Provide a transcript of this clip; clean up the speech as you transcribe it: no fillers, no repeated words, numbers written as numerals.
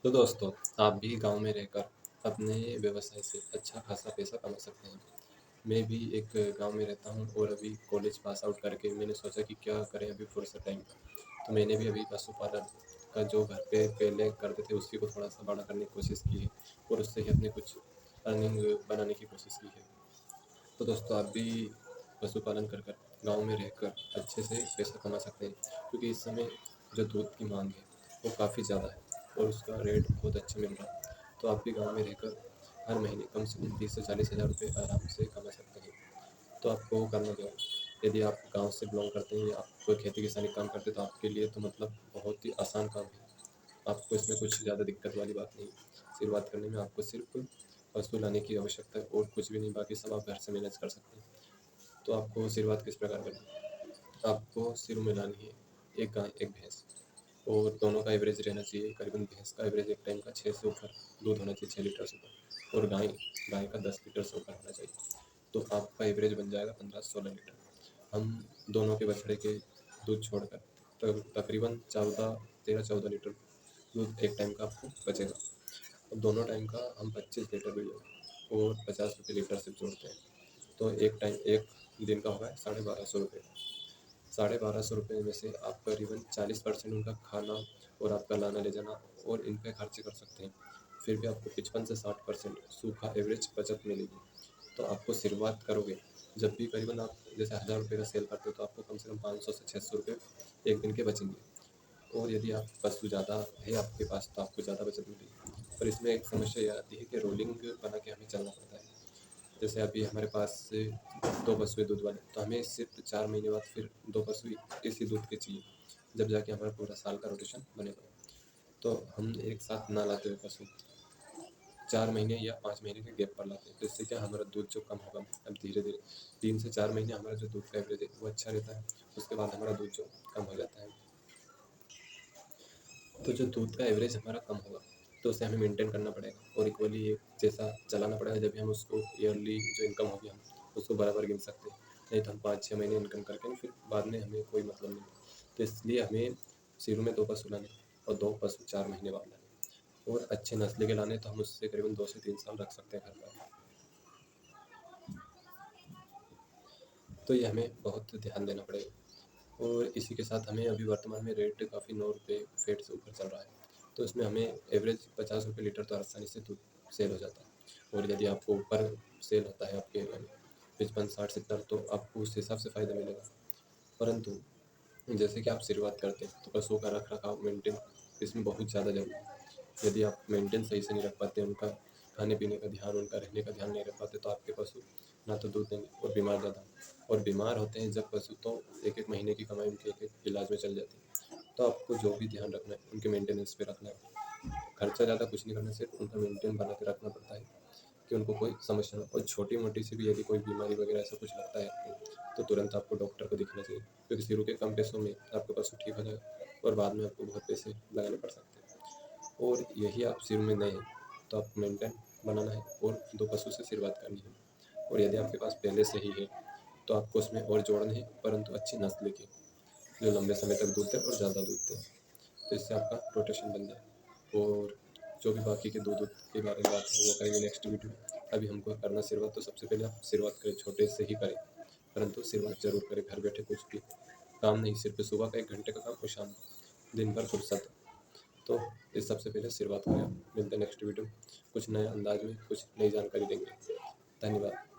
तो दोस्तों, आप भी गांव में रहकर अपने व्यवसाय से अच्छा खासा पैसा कमा सकते हैं। मैं भी एक गांव में रहता हूं और अभी कॉलेज पास आउट करके मैंने सोचा कि क्या करें अभी फुर्सत टाइम का। तो मैंने भी अभी पशुपालन का जो घर पे पहले करते थे उसी को थोड़ा सा बड़ा करने की कोशिश की है और उससे ही अपने कुछ अर्निंग बनाने की कोशिश की है। तो दोस्तों, आप भी पशुपालन कर कर गाँव में रहकर अच्छे से पैसा कमा सकते हैं, क्योंकि इस समय जो दूध की मांग है वो काफ़ी ज़्यादा है और उसका रेट बहुत अच्छा मिल रहा है। तो आप भी गाँव में रहकर हर महीने कम से कम 30 से 40 हज़ार रुपये आराम से कमा सकते हैं। तो आपको वो करना क्या है, यदि आप गांव से बिलोंग करते हैं या आप कोई खेती किसानी काम करते हैं तो आपके लिए तो मतलब बहुत ही आसान काम है। आपको इसमें कुछ ज़्यादा दिक्कत वाली बात नहीं है। शुरुआत करने में आपको सिर्फ वस्तु लाने की आवश्यकता है और कुछ भी नहीं, बाकी सब आप घर से मैनेज कर सकते हैं। तो आपको शुरुआत किस प्रकार करनी है, आपको शुरू में लानी है एक गाय एक भैंस, और दोनों का एवरेज रहना चाहिए। करीबन भैंस का एवरेज एक टाइम का 6 से ऊपर दूध होना चाहिए, 6 लीटर से ऊपर, और गाय गाय का 10 लीटर से ऊपर होना चाहिए। तो आपका एवरेज बन जाएगा 15 से 16 लीटर। हम दोनों के बछड़े के दूध छोड़कर तो तकरीबन 14 13 14 लीटर दूध एक टाइम का आपको बचेगा। और दोनों टाइम का हम 25 लीटर भी और 50 रुपये लीटर से जोड़ते हैं। तो एक टाइम एक दिन का होगा 1250 रुपये। 1250 रुपये में से आप करीबन 40% उनका खाना और आपका लाना ले जाना और इन पे खर्च कर सकते हैं। फिर भी आपको 55 से 60% सूखा एवरेज बचत मिलेगी। तो आपको शुरुआत करोगे जब भी, करीबन आप जैसे 1000 रुपये का सेल करते हो तो आपको कम से कम 500 से 600 रुपये एक दिन के बचेंगे। और यदि आप पशु ज़्यादा है आपके पास तो आपको ज़्यादा बचत मिलेगी। पर इसमें एक समस्या ये आती है कि रोलिंग बना के हमें चलना पड़ता है। जैसे अभी हमारे पास से 2 पशु है दूध वाले, तो हमें सिर्फ 4 महीने बाद फिर 2 पशु इसी दूध के चाहिए, जब जाके हमारा पूरा साल का रोटेशन बनेगा। तो हम एक साथ ना लाते हुए पशु 4 महीने या 5 महीने के गैप पर लाते हैं, तो इससे क्या हमारा दूध जो कम होगा, अब धीरे धीरे 3 से 4 महीने हमारा जो दूध का एवरेज है वो अच्छा रहता है। उसके बाद हमारा दूध जो कम हो जाता है। तो जो दूध का एवरेज हमारा कम होगा तो उसे हमें मेंटेन करना पड़ेगा और इक्वली एक जैसा चलाना पड़ेगा, जब भी हम उसको ईयरली जो इनकम होगी हम उसको बराबर गिन सकते हैं। नहीं तो हम 5 6 महीने इनकम करके फिर बाद में हमें कोई मतलब नहीं। तो इसलिए हमें शुरू में 2 पशु लाने और 2 पशु 4 महीने बाद लाने, और अच्छे नस्ल के लाने तो हम उससे करीबन 2 से 3 साल रख सकते हैं घर पर। तो ये हमें बहुत ध्यान देना पड़ेगा। और इसी के साथ हमें अभी वर्तमान में रेट काफ़ी 9 रुपये फेट से ऊपर चल रहा है। तो इसमें हमें एवरेज 50 रुपये लीटर तो आसानी से दूध सेल हो जाता है। और यदि आपको ऊपर सेल होता है आपके एरिया में 55 60 70, तो आपको उस हिसाब से फ़ायदा मिलेगा। परंतु जैसे कि आप शुरुआत करते हैं तो पशुओं का रख रखाव मेंटेन इसमें बहुत ज़्यादा जरूरी है। यदि आप मेंटेन सही से नहीं रख पाते, उनका खाने पीने का ध्यान, उनका रहने का ध्यान नहीं रख पाते, तो आपके पशु ना तो दूध देंगे और बीमार ज़्यादा। और बीमार होते हैं जब पशु, तो एक एक महीने की कमाई उनके एक एक इलाज में चल जाती है। तो आपको जो भी ध्यान रखना है उनके मेंटेनेंस पे रखना है। खर्चा ज़्यादा कुछ नहीं करना, सिर्फ उनका मेंटेन बना के रखना पड़ता है कि उनको कोई समस्या ना हो। और छोटी मोटी सी भी यदि कोई बीमारी वगैरह ऐसा कुछ लगता है आपको, तो तुरंत आपको डॉक्टर को दिखाना चाहिए, क्योंकि शुरू के कम पैसों में आपका पशु ठीक हो जाएगा और बाद में आपको बहुत पैसे लगाने पड़ सकते हैं। और यही आप शुरू में नए हैं तो आप मेंटेन बनाना है और 2 पशु से शुरुआत करनी है। और यदि आपके पास पहले से ही है तो आपको उसमें और जोड़ने हैं, परंतु अच्छी नस्ल के जो लंबे समय तक दूध दें और ज़्यादा दूध दें। तो इससे आपका रोटेशन बन जाए। और जो भी बाकी के दूध के बारे में बात है वो करेंगे नेक्स्ट वीडियो में। अभी हमको करना शुरुआत, तो सबसे पहले आप शुरुआत करें, छोटे से ही करें, परंतु शुरुआत जरूर करें। घर बैठे कुछ भी काम नहीं, सिर्फ सुबह का 1 घंटे का काम और शाम को दिन भर फुर्सत। तो इस सबसे पहले शुरुआत करें। मिलते हैं नेक्स्ट वीडियो, कुछ नए अंदाज में कुछ नई जानकारी देंगे। धन्यवाद।